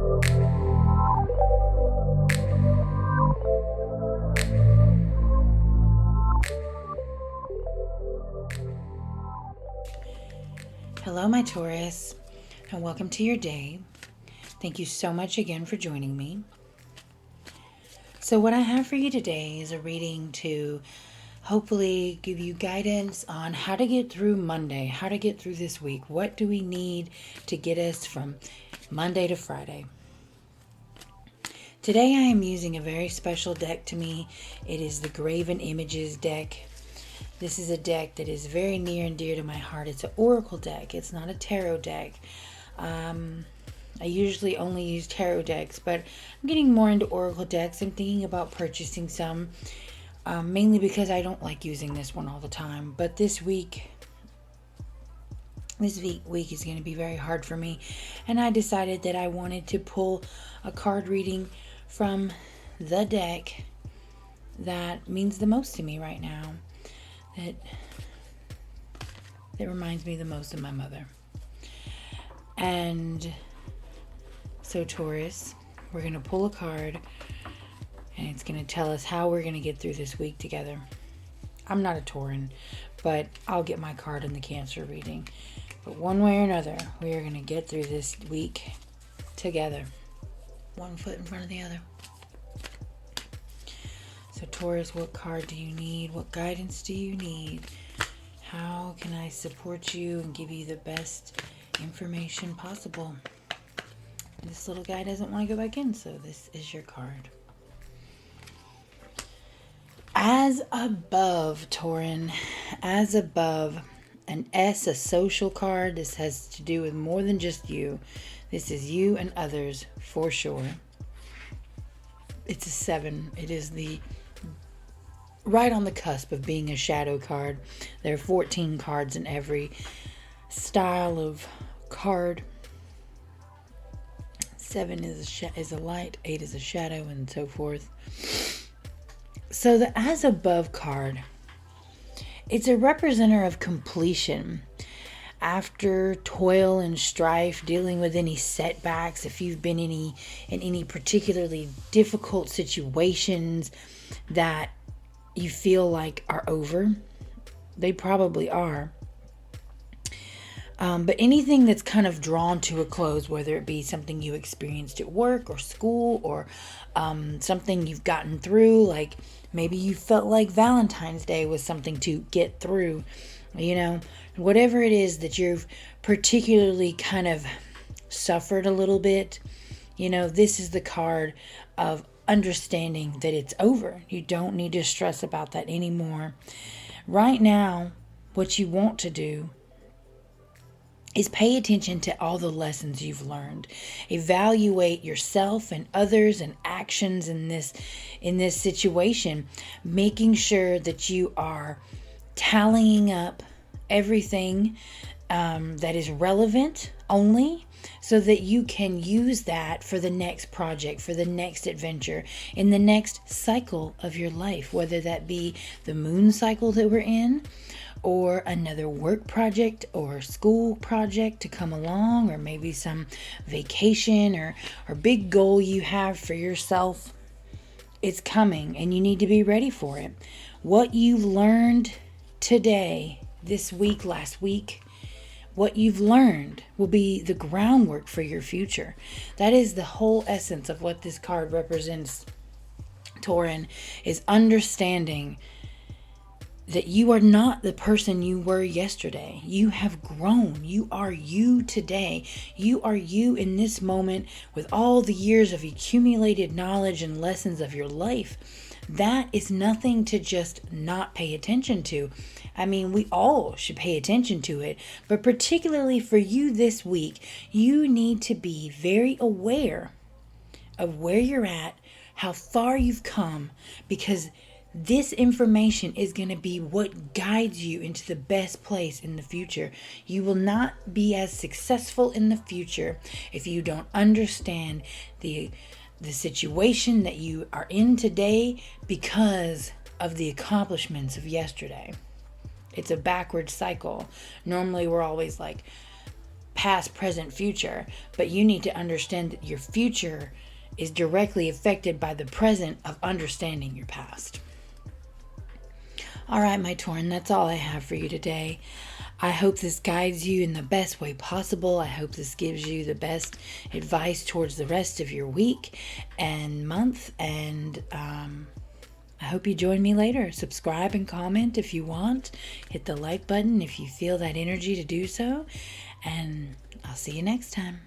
Hello, my Taurus, and welcome to your day. Thank you so much again for joining me. So what I have for you today is a reading to hopefully give you guidance on how to get through Monday, how to get through this week. What do we need to get us from Monday to Friday? Today I am using a very special deck to me. It is the Graven Images deck. This is a deck that is very near and dear to my heart. It's an oracle deck. It's not a tarot deck. I usually only use tarot decks, but I'm getting more into oracle decks. I'm thinking about purchasing some, mainly because I don't like using this one all the time. But this week is going to be very hard for me, and I decided that I wanted to pull a card reading from the deck that means the most to me right now. That reminds me the most of my mother. And so Taurus, we're going to pull a card, and it's going to tell us how we're going to get through this week together. I'm not a Tauran, but I'll get my card in the Cancer reading. But one way or another, we are going to get through this week together. One foot in front of the other. So Taurus, what card do you need? What guidance do you need? How can I support you and give you the best information possible? This little guy doesn't want to go back in, so this is your card. As above, Tauran, as above. An S, a social card. This has to do with more than just you. This is you and others for sure. It's a 7. It is right on the cusp of being a shadow card. There are 14 cards in every style of card. 7 is a light, 8 is a shadow, and so forth. So the as above card, it's a representative of completion. After toil and strife, dealing with any setbacks, if you've been in any particularly difficult situations that you feel like are over, they probably are. But anything that's kind of drawn to a close, whether it be something you experienced at work or school, or something you've gotten through, like maybe you felt like Valentine's Day was something to get through, whatever it is that you've particularly kind of suffered a little bit, this is the card of understanding that it's over. You don't need to stress about that anymore. Right now, what you want to do is pay attention to all the lessons you've learned. Evaluate yourself and others and actions in this situation, making sure that you are tallying up everything that is relevant only, so that you can use that for the next project, for the next adventure, in the next cycle of your life, whether that be the moon cycle that we're in, or another work project or school project to come along, or maybe some vacation or big goal you have for yourself. It's coming, and you need to be ready for it. What you've learned today, this week, last week, what you've learned will be the groundwork for your future. That is the whole essence of what this card represents, Tauran, is understanding that you are not the person you were yesterday. You have grown. You are you today. You are you in this moment with all the years of accumulated knowledge and lessons of your life. That is nothing to just not pay attention to. I mean, we all should pay attention to it, but particularly for you this week, you need to be very aware of where you're at, how far you've come, because this information is going to be what guides you into the best place in the future. You will not be as successful in the future if you don't understand the situation that you are in today because of the accomplishments of yesterday. It's a backward cycle. Normally we're always like past, present, future, but you need to understand that your future is directly affected by the present of understanding your past. All right, my Tauran, that's all I have for you today. I hope this guides you in the best way possible. I hope this gives you the best advice towards the rest of your week and month. And I hope you join me later. Subscribe and comment if you want. Hit the like button if you feel that energy to do so. And I'll see you next time.